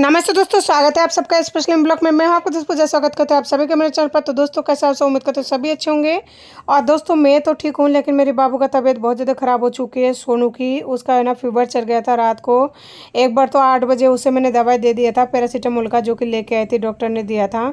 नमस्ते दोस्तों, स्वागत है आप सबका स्पेशल ब्लॉग में। मैं आपको दोस्तों पूजा स्वागत करते हैं आप सभी के मेरे चैनल पर। तो दोस्तों कैसा आप सब, उम्मीद करते हो सभी अच्छे होंगे। और दोस्तों मैं तो ठीक हूँ, लेकिन मेरे बाबू का तबीयत बहुत ज़्यादा ख़राब हो चुकी है। सोनू की उसका है ना फीवर चढ़ गया था रात को। एक बार तो 8 बजे उसे मैंने दवाई दे दिया था पैरासीटामोल का, जो कि लेके आई थी, डॉक्टर ने दिया था।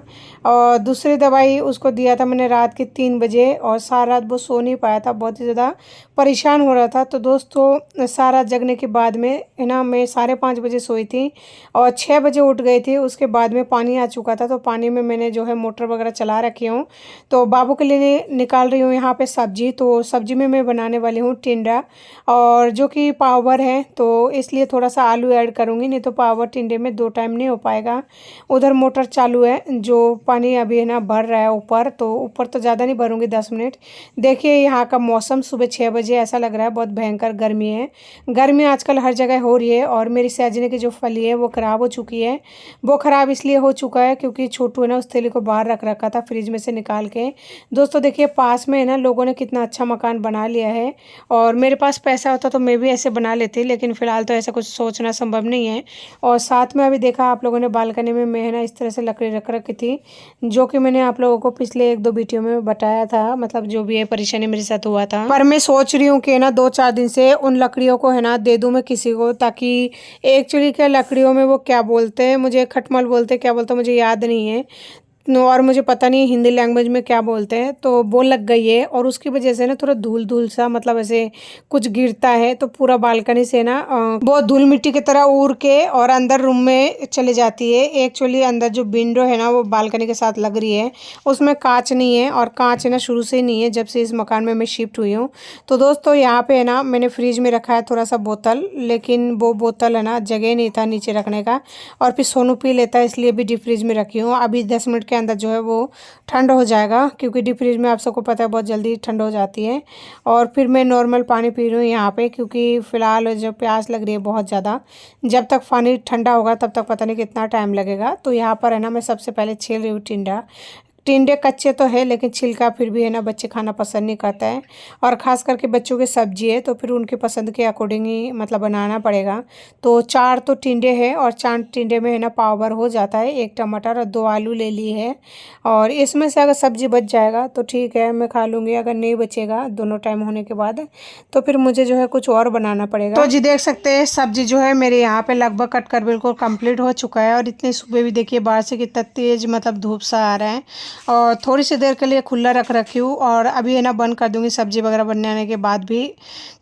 और दूसरी दवाई उसको दिया था मैंने रात के 3 बजे, और सारा रात वो सो नहीं पाया था, बहुत ही ज़्यादा परेशान हो रहा था। तो दोस्तों सारा जगने के बाद में है ना मैं 5:30 बजे सोई थी और 6 बजे उठ गई थी। उसके बाद में पानी आ चुका था, तो पानी में मैंने जो है मोटर वगैरह चला रखी हूँ। तो बाबू के लिए निकाल रही हूँ यहाँ पे सब्जी। तो सब्जी में मैं बनाने वाली हूँ टिंडा, और जो कि पावर है, तो इसलिए थोड़ा सा आलू ऐड करूँगी, नहीं तो पावर टिंडे में 2 टाइम नहीं हो पाएगा। उधर मोटर चालू है, जो पानी अभी है ना भर रहा है ऊपर। तो ऊपर तो ज़्यादा नहीं भरूँगी, 10 मिनट। देखिए यहाँ का मौसम सुबह 6 बजे ऐसा लग रहा है बहुत भयंकर गर्मी है। गर्मी आजकल हर जगह हो रही है। और मेरी सहजने की जो फली है वो ख़राब हो चुकी है। वो ख़राब इसलिए हो चुका है क्योंकि छोटू है ना उस थैली को बाहर रख रखा था फ्रिज में से निकाल के। दोस्तों देखिए पास में है ना लोगों ने कितना अच्छा मकान बना लिया है। और मेरे पास पैसा होता तो मैं भी ऐसे बना लेती, लेकिन फ़िलहाल तो ऐसा कुछ सोचना संभव नहीं है। और साथ में अभी देखा आप लोगों ने बालकनी में मैं है ना इस तरह से लकड़ी रख रखी थी, जो कि मैंने आप लोगों को पिछले 1-2 वीडियो में बताया था। मतलब जो भी है परेशानी मेरे साथ हुआ था, पर मैं सोच रही हूँ कि ना 2-4 दिन से उन लकड़ियों को है ना दे दूँ मैं किसी को, ताकि एक्चुअली क्या लकड़ियों में वो क्या बोलते हैं, मुझे खटमल बोलते हैं, क्या बोलते हैं मुझे याद नहीं है। और मुझे पता नहीं हिंदी लैंग्वेज में क्या बोलते हैं। तो वो लग गई है, और उसकी वजह से ना थोड़ा धूल धूल सा, मतलब ऐसे कुछ गिरता है तो पूरा बालकनी से ना बहुत धूल मिट्टी की तरह उड़ के और अंदर रूम में चले जाती है। एक्चुअली अंदर जो विंडो है ना वो बालकनी के साथ लग रही है, उसमें कांच नहीं है। और कांच है ना शुरू से ही नहीं है जब से इस मकान में मैं शिफ्ट हुई हूँ। तो दोस्तों यहाँ पे है ना मैंने फ्रिज में रखा है थोड़ा सा बोतल, लेकिन वो बोतल है ना जगह नहीं था नीचे रखने का, और फिर सोनू पी लेता है, इसलिए भी डीप फ्रिज में रखी हूँ। अभी 10 मिनट के अंदर जो है वो ठंड हो जाएगा, क्योंकि डीप फ्रिज में आप सबको पता है बहुत जल्दी ठंड हो जाती है। और फिर मैं नॉर्मल पानी पी रही हूँ यहाँ पे, क्योंकि फ़िलहाल जो प्यास लग रही है बहुत ज़्यादा। जब तक पानी ठंडा होगा तब तक पता नहीं कितना टाइम लगेगा। तो यहाँ पर है ना मैं सबसे पहले छील रही हूँ टिंडा। टिंडे कच्चे तो है, लेकिन छिलका फिर भी है ना बच्चे खाना पसंद नहीं करते हैं। और ख़ास करके बच्चों की सब्जी है तो फिर उनके पसंद के अकॉर्डिंग ही मतलब बनाना पड़ेगा। तो 4 तो टिंडे हैं, और 4 टिंडे में है ना पावर हो जाता है। 1 टमाटर और 2 आलू ले लिए है। और इसमें से अगर सब्जी बच जाएगा तो ठीक है, मैं खा लूँगी। अगर नहीं बचेगा दोनों टाइम होने के बाद, तो फिर मुझे जो है कुछ और बनाना पड़ेगा। तो जी देख सकते हैं सब्जी जो है मेरे यहाँ पे लगभग कट कर बिल्कुल कंप्लीट हो चुका है। और इतनी सुबह भी देखिए बाहर से कितना तेज़ मतलब धूप सा आ रहा है। और थोड़ी सी देर के लिए खुला रख रखी हूँ, और अभी है ना बंद कर दूँगी सब्जी वगैरह बनने आने के बाद भी,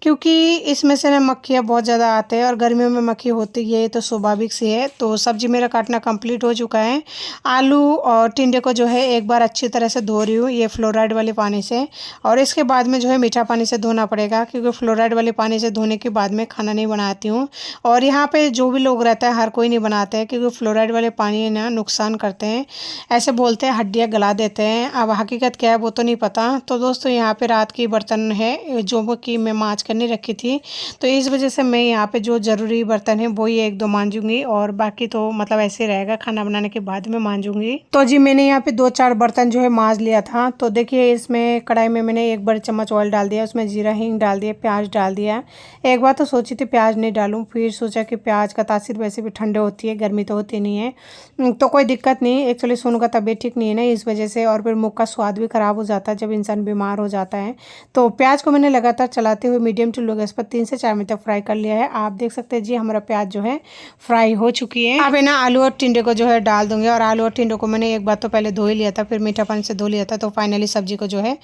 क्योंकि इसमें से ना मक्खियाँ बहुत ज़्यादा आते हैं, और गर्मियों में मक्खी होती है तो स्वाभाविक सी है। तो सब्जी मेरा काटना कंप्लीट हो चुका है। आलू और टिंडे को जो है एक बार अच्छी तरह से धो रही हूँ ये फ्लोराइड वाले पानी से। और इसके बाद में जो है मीठा पानी से धोना पड़ेगा, क्योंकि फ्लोराइड वाले पानी से धोने के बाद में खाना नहीं बनाती हूँ। और यहाँ पे जो भी लोग रहता है हर कोई नहीं बनाते हैं, क्योंकि फ्लोराइड वाले पानी ना नुकसान करते हैं, ऐसे बोलते हैं, हड्डियाँ गला देते हैं। अब हकीकत क्या है वो तो नहीं पता। तो दोस्तों यहाँ पे रात की बर्तन है जो कि मैं मांज करने रखी थी, तो इस वजह से मैं यहाँ पे जो ज़रूरी बर्तन है वो ही 1-2 मांजूंगी, और बाकी तो मतलब ऐसे रहेगा, खाना बनाने के बाद में मांजूंगी। तो जी मैंने यहाँ पे 2-4 बर्तन जो है मांज लिया था। तो देखिए इसमें कढ़ाई में मैंने 1 बड़े चम्मच ऑयल डाल दिया, उसमें जीरा हींग डाल दिया, प्याज डाल दिया। एक बार तो सोची थी प्याज नहीं डालूँ, फिर सोचा कि प्याज का तासीर वैसे भी ठंडे होती है, गर्मी तो होती नहीं है, तो कोई दिक्कत नहीं। एक्चुअली सोनू का तबीयत ठीक नहीं है ना इस वजह से, और फिर मुँह का स्वाद भी ख़राब हो जाता है जब इंसान बीमार हो जाता है। तो प्याज को मैंने लगातार चलाते हुए मीडियम टू लो गैस पर 3 से 4 मिनट तक फ्राई कर लिया है। आप देख सकते हैं जी हमारा प्याज जो है फ्राई हो चुकी है। अब है ना आलू और टिंडे को जो है डाल दूंगी। और आलू और टिंडे को मैंने एक बार तो पहले धो ही लिया था, फिर मीठा पानी से धो लिया था। तो फाइनली सब्जी को जो है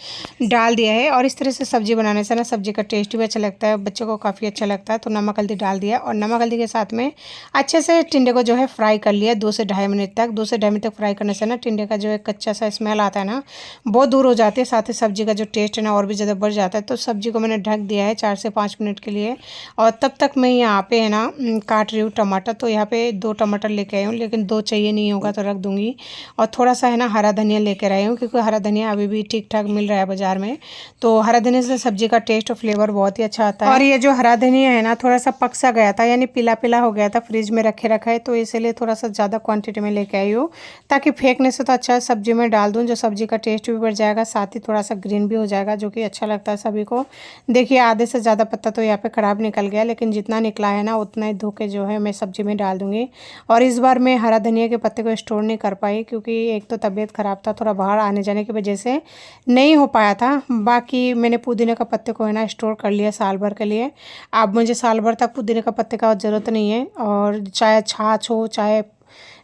डाल दिया है। और इस तरह से सब्जी बनाने से ना सब्जी का टेस्ट भी अच्छा लगता है, बच्चों को काफ़ी अच्छा लगता है। तो नमक हल्दी डाल दिया, और नमक हल्दी के साथ में अच्छे से टिंडे को जो है फ्राई कर लिया 2 से ढाई मिनट तक। 2 से ढाई मिनट तक फ्राई करने से ना टिंडे का जो है कच्चा सा स्मेल आता है ना बहुत दूर हो जाती है, साथ ही सब्जी का जो टेस्ट है ना और भी ज़्यादा बढ़ जाता है। तो सब्जी को मैंने ढक दिया है 4 से 5 मिनट के लिए। और तब तक मैं यहाँ पे है ना काट रही हूँ टमाटर। तो यहाँ पे 2 टमाटर लेके आई हूँ, लेकिन 2 चाहिए नहीं होगा तो रख दूँगी। और थोड़ा सा है ना हरा धनिया लेकर आई हूँ, क्योंकि हरा धनिया अभी भी ठीक ठाक मिल रहा है बाज़ार में। तो हरा धनिया से सब्जी का टेस्ट और फ्लेवर बहुत ही अच्छा आता है। और ये जो हरा धनिया है ना थोड़ा सा पक सा गया था, यानी पीला पीला हो गया था, फ्रिज में रखे रखा है, तो इसीलिए थोड़ा सा ज़्यादा क्वांटिटी में लेके आई हूँ, ताकि फेंकने से तो अच्छा सब्जी में मैं डाल दूँ, जो सब्ज़ी का टेस्ट भी बढ़ जाएगा, साथ ही थोड़ा-सा ग्रीन भी हो जाएगा, जो कि अच्छा लगता है सभी को। देखिए आधे से ज़्यादा पत्ता तो यहाँ पे ख़राब निकल गया, लेकिन जितना निकला है ना उतना ही धो के जो है मैं सब्ज़ी में डाल दूँगी। और इस बार मैं हरा धनिया के पत्ते को स्टोर नहीं कर पाई, क्योंकि एक तो तबीयत ख़राब था, थोड़ा बाहर आने-जाने की वजह से नहीं हो पाया था। बाकी मैंने पुदीने का पत्ते को है ना स्टोर कर लिया साल भर के लिए। अब मुझे साल भर तक पुदीने का पत्ते का ज़रूरत नहीं है, और चाहे छाछ हो, चाहे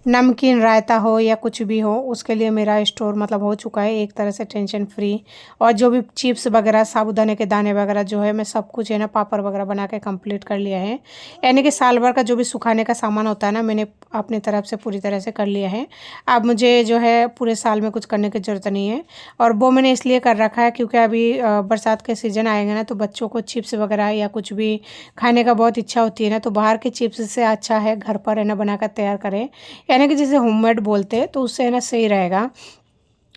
नमकीन रायता हो या कुछ भी हो, उसके लिए मेरा स्टोर मतलब हो चुका है एक तरह से टेंशन फ्री। और जो भी चिप्स वगैरह, साबूदाने के दाने वगैरह जो है, मैं सब कुछ है ना पापड़ वगैरह बना के कंप्लीट कर लिया है। यानी कि साल भर का जो भी सुखाने का सामान होता है ना, मैंने अपनी तरफ से पूरी तरह से कर लिया है। अब मुझे जो है पूरे साल में कुछ करने की ज़रूरत नहीं है। और वो मैंने इसलिए कर रखा है क्योंकि अभी बरसात के सीज़न आएंगे ना, तो बच्चों को चिप्स वगैरह या कुछ भी खाने का बहुत इच्छा होती है ना, तो बाहर के चिप्स से अच्छा है घर पर है ना बनाकर तैयार करें। यानी कि जैसे होममेड बोलते हैं, तो उससे है ना सही रहेगा।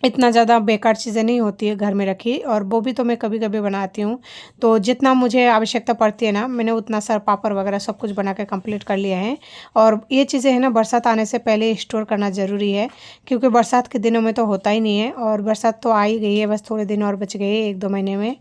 इतना ज़्यादा बेकार चीज़ें नहीं होती है घर में रखी, और वो भी तो मैं कभी-कभी बनाती हूँ। तो जितना मुझे आवश्यकता पड़ती है ना, मैंने उतना सारा पापड़ वगैरह सब कुछ बना के कंप्लीट कर लिया है। और ये चीज़ें है ना बरसात आने से पहले स्टोर करना ज़रूरी है, क्योंकि बरसात के दिनों में तो होता ही नहीं है, और बरसात तो आ ही गई है, बस थोड़े दिन और बच गए हैं 1-2 महीने में।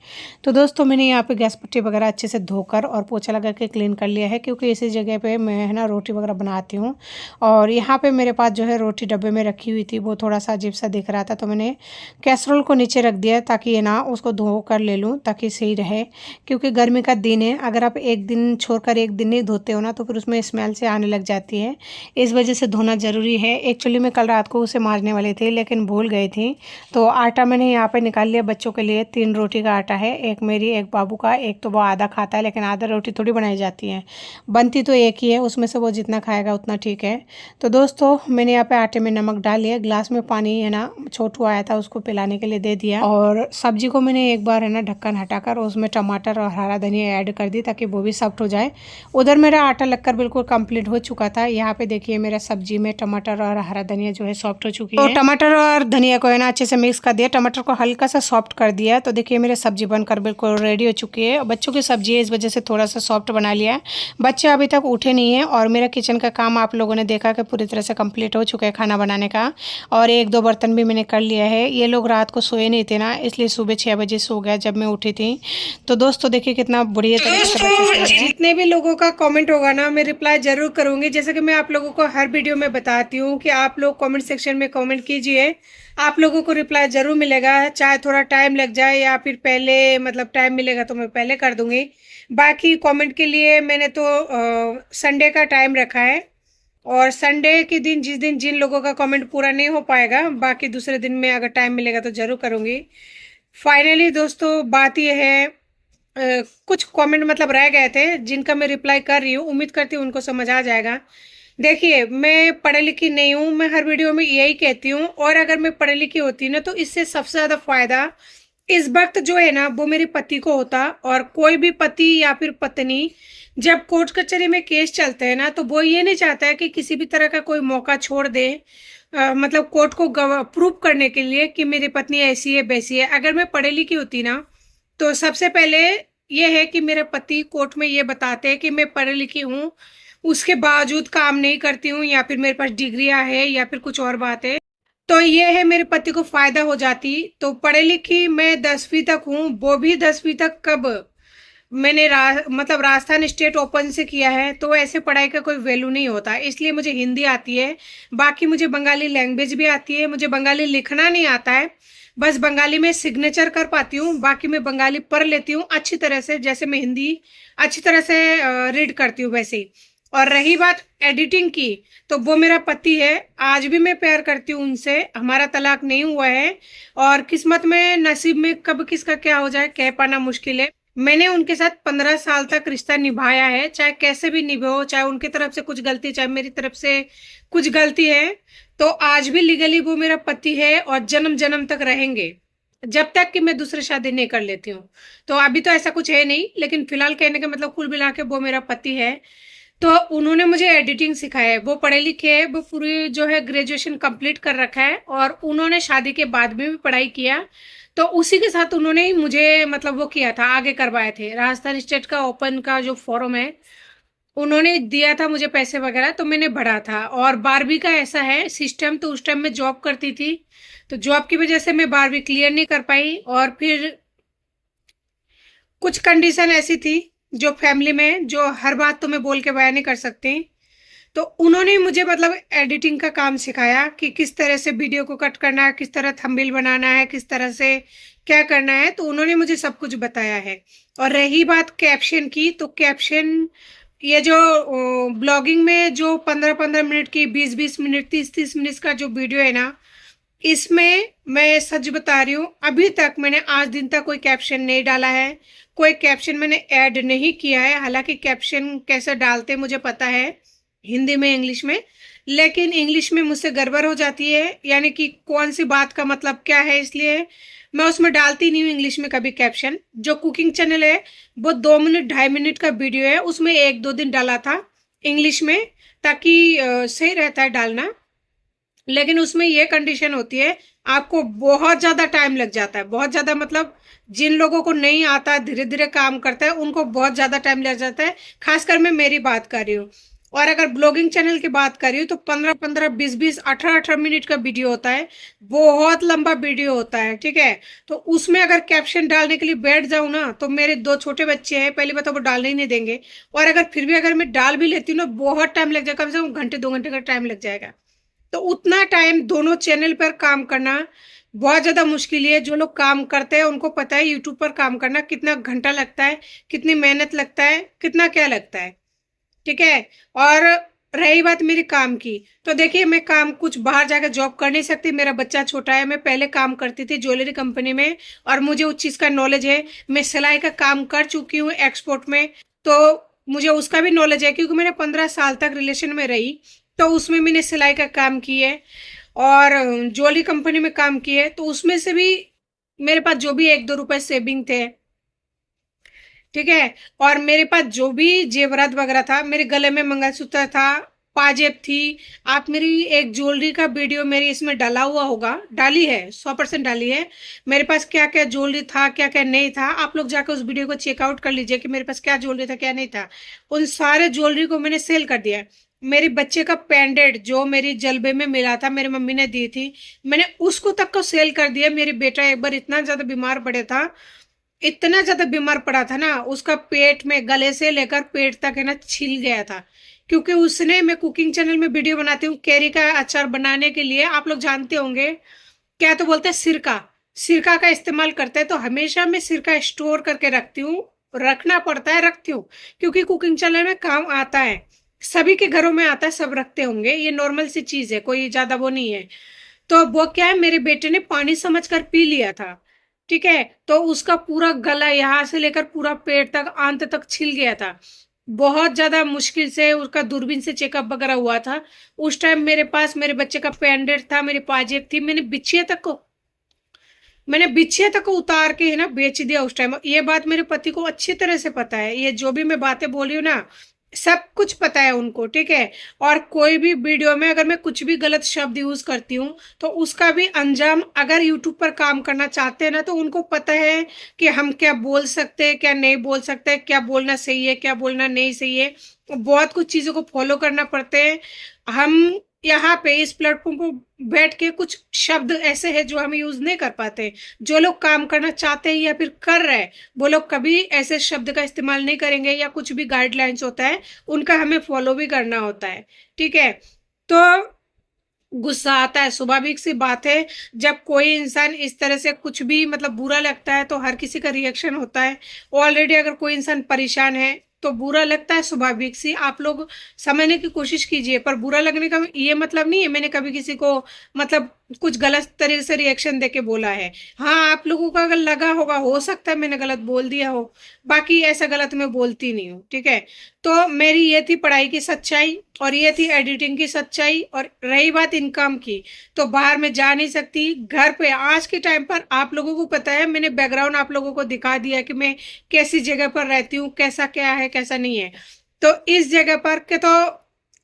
तो दोस्तों मैंने यहाँ पे गैस पट्टी वगैरह अच्छे से धोकर और पोछा लगा के क्लीन कर लिया है, क्योंकि इसी जगह पे मैं है ना रोटी वगैरह बनाती हूँ। और यहाँ पे मेरे पास जो है रोटी डब्बे में रखी हुई थी, वो थोड़ा सा अजीब सा दिख रहा था, तो मैंने कैसरोल को नीचे रख दिया ताकि ये ना उसको धो कर ले लूँ, ताकि सही रहे। क्योंकि गर्मी का दिन है, अगर आप एक दिन छोड़कर एक दिन नहीं धोते हो ना, तो फिर उसमें स्मेल से आने लग जाती है। इस वजह से धोना ज़रूरी है। एक्चुअली मैं कल रात को उसे मारने वाली थी, लेकिन भूल गई थी। तो आटा मैंने यहाँ पे निकाल लिया बच्चों के लिए। 3 रोटी का आटा है, एक मेरी, एक बाबू का। एक तो वो आधा खाता है, लेकिन आधा रोटी थोड़ी बनाई जाती है, बनती तो एक ही है, उसमें से वो जितना खाएगा उतना ठीक है। तो दोस्तों मैंने यहाँ पे आटे में नमक डाल लिया, ग्लास में पानी है ना छोटू आया था उसको पिलाने के लिए दे दिया। और सब्जी को मैंने एक बार है ना ढक्कन हटाकर उसमें टमाटर और हरा धनिया ऐड कर दी, ताकि वो भी सॉफ्ट हो जाए। उधर मेरा आटा लगकर बिल्कुल कंप्लीट हो चुका था। यहाँ पे देखिए मेरा सब्जी में टमाटर और हरा धनिया जो है सॉफ्ट हो चुकी है। तो टमाटर और धनिया को है ना अच्छे से मिक्स कर दिया, टमाटर को हल्का सा सॉफ्ट कर दिया। तो देखिए मेरी सब्जी बनकर बिल्कुल रेडी हो चुकी है। बच्चों की सब्जी है, इस वजह से थोड़ा सा सॉफ्ट बना लिया है। बच्चे अभी तक उठे नहीं है, और मेरा किचन का काम आप लोगों ने देखा कि पूरी तरह से कंप्लीट हो चुका है खाना बनाने का। और 1-2 बर्तन भी मैंने कर लिया है। ये लोग रात को सोए नहीं थे ना, इसलिए सुबह 6 बजे सो गया जब मैं उठी थी। तो दोस्तों देखिए कितना बढ़िया तरीके से बच्चे सो रहे हैं। जितने भी लोगों का कमेंट होगा ना, मैं रिप्लाई जरूर करूंगी। जैसे कि मैं आप लोगों को हर वीडियो में बताती हूँ कि आप लोग कमेंट सेक्शन में कमेंट कीजिए, आप लोगों को रिप्लाई जरूर मिलेगा। चाहे थोड़ा टाइम लग जाए या फिर पहले मतलब टाइम मिलेगा तो मैं पहले कर दूंगी। बाकी कमेंट के लिए मैंने तो संडे का टाइम रखा है, और संडे के दिन जिस दिन जिन लोगों का कमेंट पूरा नहीं हो पाएगा, बाकी दूसरे दिन में अगर टाइम मिलेगा तो ज़रूर करूँगी। फाइनली दोस्तों बात यह है, कुछ कमेंट मतलब रह गए थे जिनका मैं रिप्लाई कर रही हूँ, उम्मीद करती हूँ उनको समझ आ जाएगा। देखिए मैं पढ़ी लिखी नहीं हूँ, मैं हर वीडियो में यही कहती हूँ, और अगर मैं पढ़ी लिखी होती ना, तो इससे सबसे ज़्यादा फायदा इस वक्त जो है ना वो मेरे पति को होता। और कोई भी पति या फिर पत्नी जब कोर्ट कचहरी में केस चलते हैं ना, तो वो ये नहीं चाहता है कि किसी भी तरह का कोई मौका छोड़ दे, मतलब कोर्ट को प्रूव करने के लिए कि मेरी पत्नी ऐसी है वैसी है। अगर मैं पढ़ी लिखी होती ना, तो सबसे पहले ये है कि मेरे पति कोर्ट में ये बताते हैं कि मैं पढ़ी लिखी हूँ, उसके बावजूद काम नहीं करती हूँ, या फिर मेरे पास डिग्रियां है, या फिर कुछ और बात है, तो ये है मेरे पति को फायदा हो जाती। तो पढ़ी लिखी मैं 10वीं तक हूँ, वो भी 10वीं तक कब मैंने मतलब राजस्थान स्टेट ओपन से किया है, तो ऐसे पढ़ाई का कोई वैल्यू नहीं होता। इसलिए मुझे हिंदी आती है, बाकी मुझे बंगाली लैंग्वेज भी आती है। मुझे बंगाली लिखना नहीं आता है, बस बंगाली में सिग्नेचर कर पाती हूँ। बाकी मैं बंगाली पढ़ लेती हूँ अच्छी तरह से, जैसे मैं हिंदी अच्छी तरह से रीड करती हूँ वैसे ही। और रही बात एडिटिंग की, तो वो मेरा पति है, आज भी मैं प्यार करती हूँ उनसे, हमारा तलाक नहीं हुआ है। और किस्मत में नसीब में कब किसका क्या हो जाए कह पाना मुश्किल है। मैंने उनके साथ 15 साल तक रिश्ता निभाया है, चाहे कैसे भी निभाओ, चाहे उनकी तरफ से कुछ गलती चाहे मेरी तरफ से कुछ गलती है, तो आज भी लीगली वो मेरा पति है, और जन्म जन्म तक रहेंगे, जब तक कि मैं दूसरी शादी नहीं कर लेती हूँ। तो अभी तो ऐसा कुछ है नहीं, लेकिन फिलहाल कहने का मतलब कुल मिला के वो मेरा पति है। तो उन्होंने मुझे एडिटिंग सिखाया है, वो पढ़े लिखे है, वो पूरी जो है ग्रेजुएशन कंप्लीट कर रखा है, और उन्होंने शादी के बाद में भी पढ़ाई किया। तो उसी के साथ उन्होंने ही मुझे मतलब वो किया था, आगे करवाए थे। राजस्थान स्टेट का ओपन का जो फॉर्म है, उन्होंने दिया था मुझे पैसे वगैरह, तो मैंने भरा था। और 12वीं का ऐसा है सिस्टम, तो उस टाइम मैं जॉब करती थी, तो जॉब की वजह से मैं 12वीं क्लियर नहीं कर पाई। और फिर कुछ कंडीशन ऐसी थी जो फैमिली में, जो हर बात तो मैं बोल के बयान नहीं कर सकती। तो उन्होंने मुझे मतलब एडिटिंग का काम सिखाया कि किस तरह से वीडियो को कट करना है, किस तरह थंबनेल बनाना है, किस तरह से क्या करना है, तो उन्होंने मुझे सब कुछ बताया है। और रही बात कैप्शन की, तो कैप्शन ये जो ब्लॉगिंग में जो 15-15 मिनट की, 20-20 मिनट, 30-30 मिनट का जो वीडियो है ना, इसमें मैं सच बता रही हूँ, अभी तक मैंने आज दिन तक कोई कैप्शन नहीं डाला है, कोई कैप्शन मैंने ऐड नहीं किया है। हालांकि कैप्शन कैसे डालते मुझे पता है, हिंदी में, इंग्लिश में, लेकिन इंग्लिश में मुझसे गड़बड़ हो जाती है, यानी कि कौन सी बात का मतलब क्या है, इसलिए मैं उसमें डालती नहीं हूँ इंग्लिश में कभी कैप्शन। जो कुकिंग चैनल है वो 2 मिनट 2.5 मिनट का वीडियो है, उसमें 1-2 दिन डाला था इंग्लिश में, ताकि सही रहता है डालना। लेकिन उसमें ये कंडीशन होती है, आपको बहुत ज्यादा टाइम लग जाता है, बहुत ज्यादा मतलब जिन लोगों को नहीं आता, धीरे धीरे काम करता है, उनको बहुत ज्यादा टाइम लग जाता है। खासकर मैं मेरी बात कर रही हूँ। और अगर ब्लॉगिंग चैनल की बात कर रही हूँ तो 15-15, 20-20, 18-18 मिनट का वीडियो होता है, बहुत लंबा वीडियो होता है, ठीक है। तो उसमें अगर कैप्शन डालने के लिए बैठ जाऊं ना, तो मेरे 2 छोटे बच्चे हैं, पहली बात तो वो डालने ही नहीं देंगे। और अगर फिर भी अगर मैं डाल भी लेती हूँ ना, बहुत टाइम लग जाएगा, कम से कम घंटे 2 घंटे का टाइम लग जाएगा। तो उतना टाइम दोनों चैनल पर काम करना बहुत ज्यादा मुश्किल है। जो लोग काम करते हैं उनको पता है यूट्यूब पर काम करना कितना घंटा लगता है, कितनी मेहनत लगता है, कितना क्या लगता है, ठीक है। और रही बात मेरी काम की, तो देखिए मैं काम कुछ बाहर जाकर जॉब कर नहीं सकती, मेरा बच्चा छोटा है। मैं पहले काम करती थी ज्वेलरी कंपनी में, और मुझे उस चीज का नॉलेज है। मैं सिलाई का काम कर चुकी हूँ एक्सपोर्ट में, तो मुझे उसका भी नॉलेज है, क्योंकि मैंने 15 साल तक रिलेशन में रही, तो उसमें मैंने सिलाई का काम किया है। और ज्वेलरी कंपनी में काम किया है, तो उसमें से भी मेरे पास जो भी 1-2 रुपए सेविंग थे, ठीक है। और मेरे पास जो भी जेवरात वगैरह था, मेरे गले में मंगलसूत्र था, पाजेब थी। आप मेरी एक ज्वेलरी का वीडियो मेरी इसमें डाला हुआ होगा, डाली है, 100% डाली है। मेरे पास क्या क्या ज्वेलरी था, क्या क्या नहीं था, आप लोग जाकर उस वीडियो को चेकआउट कर लीजिए कि मेरे पास क्या ज्वेलरी था, क्या नहीं था। उन सारे ज्वेलरी को मैंने सेल कर दिया है। मेरे बच्चे का पेंडेंट जो मेरी जलबे में मिला था, मेरी मम्मी ने दी थी, मैंने उसको तक को सेल कर दिया। मेरी बेटा एक बार इतना ज्यादा बीमार पड़े था, इतना ज्यादा बीमार पड़ा था ना, उसका पेट में, गले से लेकर पेट तक है ना, छिल गया था। क्योंकि उसने, मैं कुकिंग चैनल में वीडियो बनाती हूँ कैरी का अचार बनाने के लिए, आप लोग जानते होंगे क्या तो बोलते हैं, सिरका। सिरका का इस्तेमाल करते हैं, तो हमेशा मैं सिरका स्टोर करके रखती हूँ, रखना पड़ता है, रखती हूँ, क्योंकि कुकिंग चैनल में काम आता है। सभी के घरों में आता है, सब रखते होंगे, ये नॉर्मल सी चीज है, कोई ज्यादा वो नहीं है। तो वो क्या है, मेरे बेटे ने पानी समझकर पी लिया था, ठीक है। तो उसका पूरा गला यहाँ से लेकर पूरा पेट तक, अंत तक छिल गया था। बहुत ज्यादा मुश्किल से उसका दूरबीन से चेकअप वगैरह हुआ था। उस टाइम मेरे पास मेरे बच्चे का पेंडेंट था, मेरी पाजेब थी, मैंने बिछिया तक को उतार के है ना बेच दिया उस टाइम। ये बात मेरे पति को अच्छी तरह से पता है, ये जो भी मैं बातें बोल रही हूँ ना, सब कुछ पता है उनको, ठीक है। और कोई भी वीडियो में अगर मैं कुछ भी गलत शब्द यूज करती हूँ, तो उसका भी अंजाम, अगर यूट्यूब पर काम करना चाहते हैं ना, तो उनको पता है कि हम क्या बोल सकते हैं, क्या नहीं बोल सकते, क्या बोलना सही है, क्या बोलना नहीं सही है। बहुत कुछ चीजों को फॉलो करना पड़ते हैं। हम यहाँ पे इस प्लेटफॉर्म पर बैठ के कुछ शब्द ऐसे हैं जो हम यूज नहीं कर पाते। जो लोग काम करना चाहते हैं या फिर कर रहे हैं, वो लोग कभी ऐसे शब्द का इस्तेमाल नहीं करेंगे, या कुछ भी गाइडलाइंस होता है उनका हमें फॉलो भी करना होता है, ठीक है। तो गुस्सा आता है, स्वाभाविक सी बात है। जब कोई इंसान इस तरह से कुछ भी मतलब बुरा लगता है, तो हर किसी का रिएक्शन होता है। ऑलरेडी अगर कोई इंसान परेशान है तो बुरा लगता है, स्वाभाविक सी। आप लोग समझने की कोशिश कीजिए, पर बुरा लगने का ये मतलब नहीं है मैंने कभी किसी को मतलब कुछ गलत तरीके से रिएक्शन देके बोला है। हाँ, आप लोगों का अगर लगा होगा, हो सकता है मैंने गलत बोल दिया हो, बाकी ऐसा गलत मैं बोलती नहीं हूँ, ठीक है। तो मेरी ये थी पढ़ाई की सच्चाई, और ये थी एडिटिंग की सच्चाई। और रही बात इनकम की, तो बाहर में जा नहीं सकती, घर पे आज के टाइम पर आप लोगों को पता है, मैंने बैकग्राउंड आप लोगों को दिखा दिया कि मैं कैसी जगह पर रहती हूँ, कैसा क्या है, कैसा नहीं है। तो इस जगह पर के तो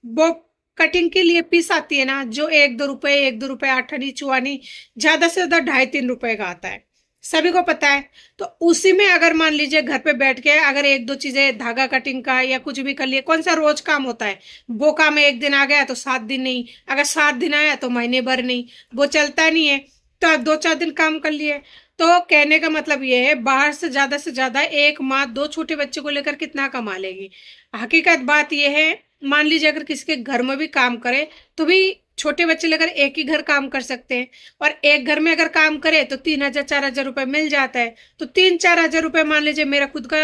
वो कटिंग के लिए पीस आती है ना, जो 1-2 रुपए, 1-2 रुपए, 8 आनी, 4 आनी, ज्यादा से ज्यादा 2.5-3 रुपए का आता है। सभी को पता है। तो उसी में अगर मान लीजिए घर पे बैठ के अगर एक दो चीजें धागा कटिंग का या कुछ भी कर लिए, कौन सा रोज काम होता है? वो काम एक दिन आ गया तो 7 दिन नहीं, अगर 7 दिन आया तो महीने भर नहीं, वो चलता नहीं है। तो आप 2-4 दिन काम कर लिए। तो कहने का मतलब ये है, बाहर से ज्यादा एक माँ 2 छोटे बच्चे को लेकर कितना कमा लेगी? हकीकत बात यह है, मान लीजिए अगर किसी के घर में भी काम करे तो भी छोटे बच्चे लेकर एक ही घर काम कर सकते हैं। और एक घर में अगर काम करे तो 3,000-4,000 रुपए मिल जाता है। तो 3-4 हजार रुपए मान लीजिए मेरा खुद का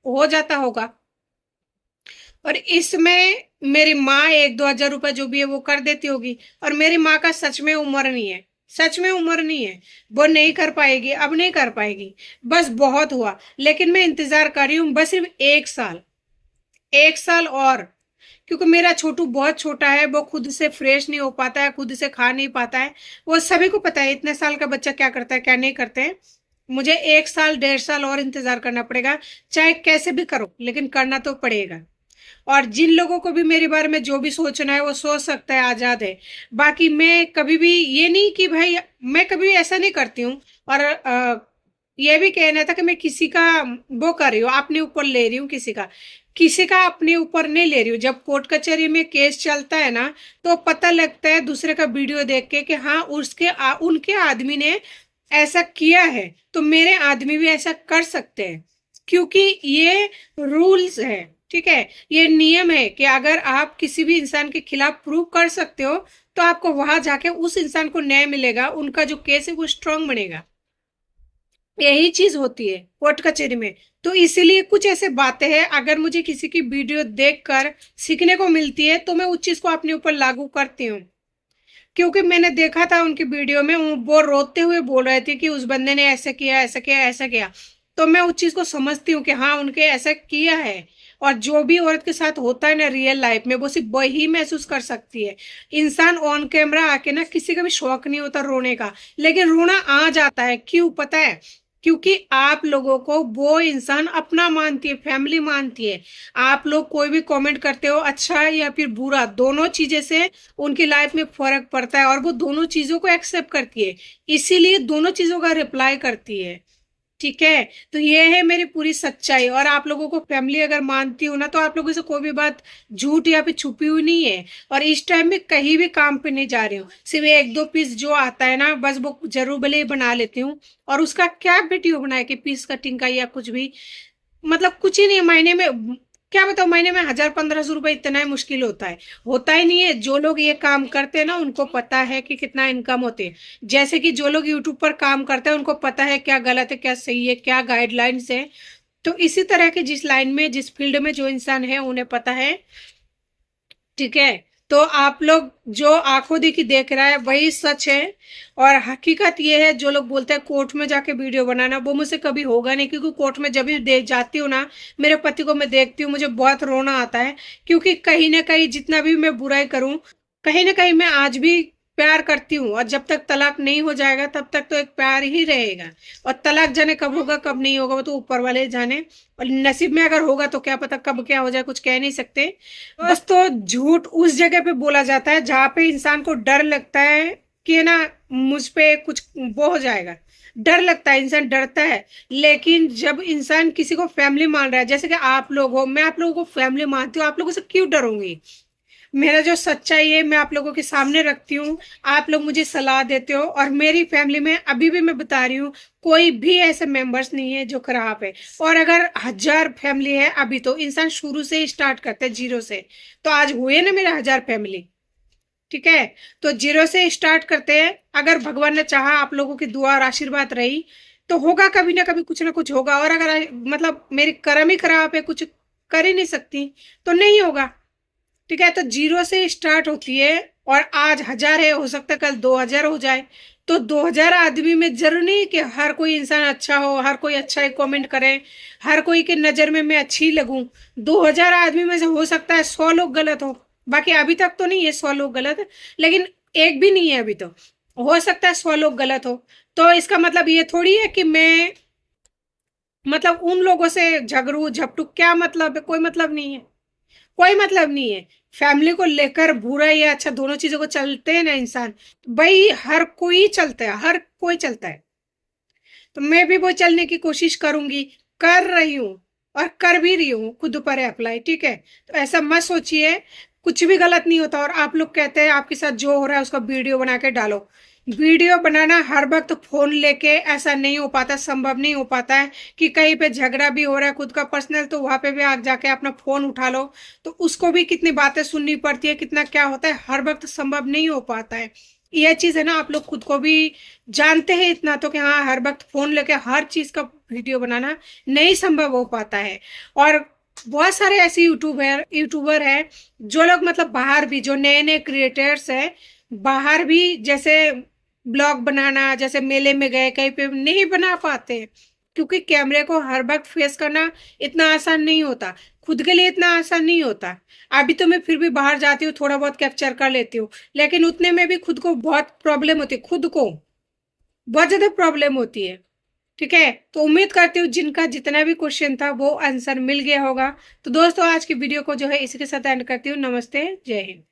हो जाता होगा। और इसमें मेरी माँ 1-2 हजार रुपए जो भी है वो कर देती होगी। और मेरी माँ का सच में उम्र नहीं है, सच में उम्र नहीं है, वो नहीं कर पाएगी, अब नहीं कर पाएगी। बस बहुत हुआ, लेकिन मैं इंतजार कर रही हूँ बस सिर्फ 1 साल, 1 साल और। क्योंकि मेरा छोटू बहुत छोटा है, वो खुद से फ्रेश नहीं हो पाता है, खुद से खा नहीं पाता है। वो सभी को पता है इतने साल का बच्चा क्या करता है क्या नहीं करते हैं। मुझे 1 साल 1.5 साल और इंतजार करना पड़ेगा, चाहे कैसे भी करो, लेकिन करना तो पड़ेगा। और जिन लोगों को भी मेरे बारे में जो भी सोचना है वो सोच सकता है, आजाद है। बाकी मैं कभी भी ये नहीं कि भाई, मैं कभी भी ऐसा नहीं करती हूँ। और ये भी कहना था कि मैं किसी का वो कर रही हूँ, अपने ऊपर ले रही हूँ किसी का अपने ऊपर नहीं ले रही हूँ। जब कोर्ट कचहरी में केस चलता है ना, तो पता लगता है दूसरे का वीडियो देख के कि हाँ उनके आदमी ने ऐसा किया है, तो मेरे आदमी भी ऐसा कर सकते हैं। क्योंकि ये रूल्स है, ठीक है। ये नियम है कि अगर आप किसी भी इंसान के खिलाफ प्रूव कर सकते हो तो आपको वहां जाके उस इंसान को न्याय मिलेगा, उनका जो केस है वो स्ट्रांग बनेगा। यही चीज होती है कोर्ट कचहरी में। तो इसीलिए कुछ ऐसे बातें हैं, अगर मुझे किसी की वीडियो देखकर सीखने को मिलती है तो मैं उस चीज को अपने ऊपर लागू करती हूँ। क्योंकि मैंने देखा था उनकी वीडियो में, वो रोते हुए बोल रहे थे कि उस बंदे ने ऐसा किया, ऐसा किया, ऐसा किया। तो मैं उस चीज को समझती हूँ कि हाँ उनके ऐसा किया है। और जो भी औरत के साथ होता है ना रियल लाइफ में, वो सिर्फ वही महसूस कर सकती है। इंसान ऑन कैमरा आके ना, किसी का भी शौक नहीं होता रोने का, लेकिन रोना आ जाता है। क्यों पता है? क्योंकि आप लोगों को वो इंसान अपना मानती है, फैमिली मानती है। आप लोग कोई भी कमेंट करते हो, अच्छा या फिर बुरा, दोनों चीजें से उनकी लाइफ में फर्क पड़ता है और वो दोनों चीजों को एक्सेप्ट करती है, इसीलिए दोनों चीजों का रिप्लाई करती है। ठीक है। तो ये है मेरी पूरी सच्चाई। और आप लोगों को फैमिली अगर मानती हो ना, तो आप लोगों से कोई भी बात झूठ या फिर छुपी हुई नहीं है। और इस टाइम में कहीं भी काम पे नहीं जा रही हूँ, सिर्फ एक दो पीस जो आता है ना, बस वो जरूर भले ही बना लेती हूँ। और उसका क्या वीडियो बनाए कि पीस कटिंग का या कुछ भी, मतलब कुछ ही नहीं। महीने में क्या बताओ, महीने में 1,000-1,500 रुपए इतना ही मुश्किल होता है? होता ही नहीं है। जो लोग ये काम करते हैं ना, उनको पता है कि कितना इनकम होते हैं। जैसे कि जो लोग यूट्यूब पर काम करते हैं, उनको पता है क्या गलत है, क्या सही है, क्या गाइडलाइंस है। तो इसी तरह के जिस लाइन में, जिस फील्ड में जो इंसान है, उन्हें पता है। ठीक है। तो आप लोग जो आंखों देखी देख रहा है वही सच है। और हकीकत ये है, जो लोग बोलते हैं कोर्ट में जाके वीडियो बनाना, वो मुझसे कभी होगा नहीं। क्योंकि कोर्ट में जब भी दे जाती हूँ ना, मेरे पति को मैं देखती हूँ, मुझे बहुत रोना आता है। क्योंकि कहीं ना कहीं जितना भी मैं बुराई करूं, कहीं ना कहीं मैं आज भी प्यार करती हूँ। और जब तक तलाक नहीं हो जाएगा तब तक तो एक प्यार ही रहेगा। और तलाक जाने कब होगा कब नहीं होगा, वो तो ऊपर वाले जाने। और नसीब में अगर होगा तो क्या पता कब क्या हो जाए, कुछ कह नहीं सकते। बस तो झूठ उस जगह पे बोला जाता है जहां पे इंसान को डर लगता है कि ना मुझ पे कुछ वो हो जाएगा। डर लगता है, इंसान डरता है। लेकिन जब इंसान किसी को फैमिली मान रहा है, जैसे कि आप लोग हो, मैं आप लोगों को फैमिली मानती हूँ, आप लोगों से क्यों डरूंगी? मेरा जो सच्चाई है मैं आप लोगों के सामने रखती हूँ। आप लोग मुझे सलाह देते हो। और मेरी फैमिली में अभी भी मैं बता रही हूँ, कोई भी ऐसे मेंबर्स नहीं है जो खराब है। और अगर 1,000 फैमिली है, अभी तो इंसान शुरू से ही स्टार्ट करते हैं जीरो से। तो आज हुए ना मेरे 1,000 फैमिली। ठीक है। तो जीरो से स्टार्ट करते हैं। अगर भगवान ने चाहा, आप लोगों की दुआ और आशीर्वाद रही, तो होगा कभी ना कभी, कुछ ना कुछ होगा। और अगर मतलब मेरी कर्म ही खराब है, कुछ कर ही नहीं सकती, तो नहीं होगा। ठीक है। तो जीरो से स्टार्ट होती है। और आज 1,000 है, हो सकता है कल 2,000 हो जाए। तो 2,000 आदमी में जरूर नहीं कि हर कोई इंसान अच्छा हो, हर कोई अच्छा ही कमेंट करे, हर कोई के नजर में मैं अच्छी लगूं। 2,000 आदमी में से हो सकता है 100 लोग गलत हो। बाकी अभी तक तो नहीं है 100 लोग गलत, लेकिन एक भी नहीं है अभी तो। हो सकता है 100 लोग गलत हो। तो इसका मतलब ये थोड़ी है कि मैं मतलब उन लोगों से झगड़ू झपटू, क्या मतलब है? कोई मतलब नहीं है, कोई मतलब नहीं है। फैमिली को लेकर बुरा या अच्छा दोनों चीजों को चलते हैं ना इंसान, भाई हर कोई चलता है, हर कोई चलता है। तो मैं भी वो चलने की कोशिश करूंगी, कर रही हूँ और कर भी रही हूँ खुद पर अप्लाई। ठीक है, तो ऐसा मत सोचिए, कुछ भी गलत नहीं होता। और आप लोग कहते हैं आपके साथ जो हो रहा है उसका वीडियो बना के डालो। वीडियो बनाना हर वक्त फोन लेके ऐसा नहीं हो पाता, संभव नहीं हो पाता है कि कहीं पे झगड़ा भी हो रहा है खुद का पर्सनल, तो वहां पे भी आप जाके अपना फोन उठा लो, तो उसको भी कितनी बातें सुननी पड़ती है, कितना क्या होता है, हर वक्त संभव नहीं हो पाता है। यह चीज है ना, आप लोग खुद को भी जानते हैं इतना तो कि हाँ, हर वक्त फोन लेके हर चीज का वीडियो बनाना नहीं संभव हो पाता है। और बहुत सारे ऐसे यूट्यूबर है जो लोग मतलब बाहर भी, जो नए नए क्रिएटर्स है बाहर भी, जैसे ब्लॉग बनाना, जैसे मेले में गए कहीं पे नहीं बना पाते, क्योंकि कैमरे को हर वक्त फेस करना इतना आसान नहीं होता, खुद के लिए इतना आसान नहीं होता। अभी तो मैं फिर भी बाहर जाती हूँ, थोड़ा बहुत कैप्चर कर लेती हूँ, लेकिन उतने में भी खुद को बहुत प्रॉब्लम होती है, खुद को बहुत ज्यादा प्रॉब्लम होती है। ठीक है, तो उम्मीद करती हूँ जिनका जितना भी क्वेश्चन था वो आंसर मिल गया होगा। तो दोस्तों, आज की वीडियो को जो है इसी के साथ एंड करती हूँ। नमस्ते, जय हिंद।